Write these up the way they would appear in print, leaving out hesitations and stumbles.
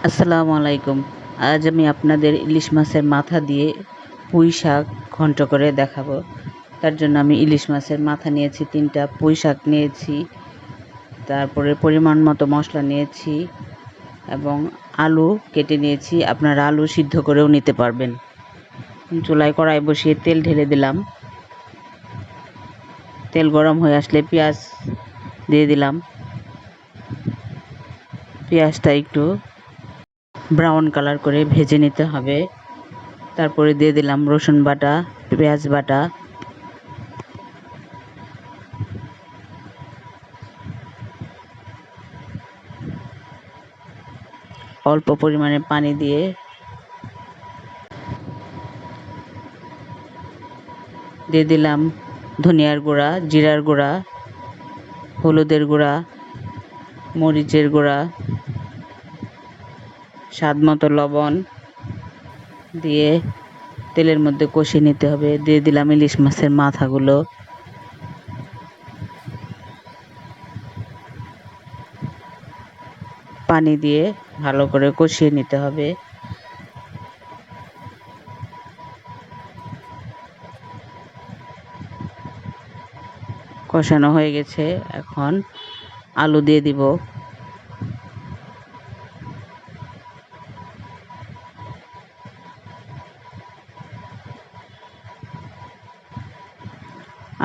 আসসালামু আলাইকুম। আজ আমি আপনাদের ইলিশ মাছের মাথা দিয়ে পুঁই শাক ঘন্ট করে দেখাবো। তার জন্য আমি ইলিশ মাছের মাথা নিয়েছি 3টা, পুঁই শাক নিয়েছি, তারপরে পরিমাণ মতো মশলা নিয়েছি এবং আলু কেটে নিয়েছি। আপনারা আলু সিদ্ধ করেও নিতে পারবেন। চুলায় কড়াই বসিয়ে তেল ঢেলে দিলাম। তেল গরম হয়ে আসলে পেঁয়াজ দিয়ে দিলাম। পেঁয়াজটা একটু ব্রাউন কালার করে ভেজে নিতে হবে। তারপরে দিয়ে দিলাম রসুন বাটা, পেঁয়াজ বাটা, অল্প পরিমাণে পানি দিয়ে দিলাম ধনিয়ার গুঁড়া, জিরার গুঁড়া, হলুদের গুঁড়া, মরিচের গুঁড়া, স্বাদ মতো লবণ দিয়ে তেলের মধ্যে কষিয়ে নিতে হবে। দিয়ে দিলাম ইলিশ মাছের মাথাগুলো। পানি দিয়ে ভালো করে কষিয়ে নিতে হবে। কষানো হয়ে গেছে, এখন আলু দিয়ে দিব।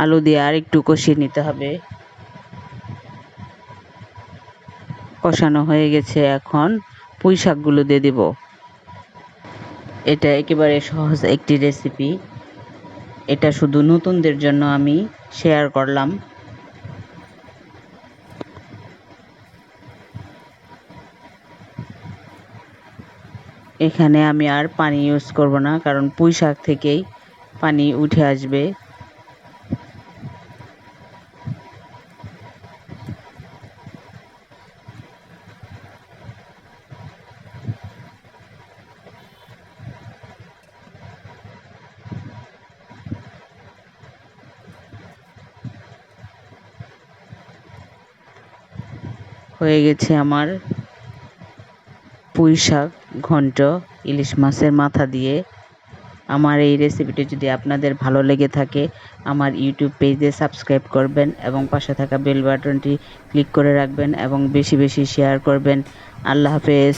আলু দিয়ে আর একটু কষিয়ে নিতে হবে। কষানো হয়ে গেছে, এখন পুঁই শাকগুলো দিয়ে দিব। এটা একেবারে সহজ একটি রেসিপি। এটা শুধু নতুনদের জন্য আমি শেয়ার করলাম। এখানে আমি আর পানি ইউজ করব না, কারণ পুঁই শাক থেকেই পানি উঠে আসবে। হয়ে গেছে আমার পুঁই শাক ঘন্ট ইলিশ মাছের মাথা দিয়ে। আমার এই রেসিপিটি যদি আপনাদের ভালো লেগে থাকে, আমার ইউটিউব পেজে সাবস্ক্রাইব করবেন এবং পাশে থাকা বেল বাটনটি ক্লিক করে রাখবেন এবং বেশি বেশি শেয়ার করবেন। আল্লাহ হাফেজ।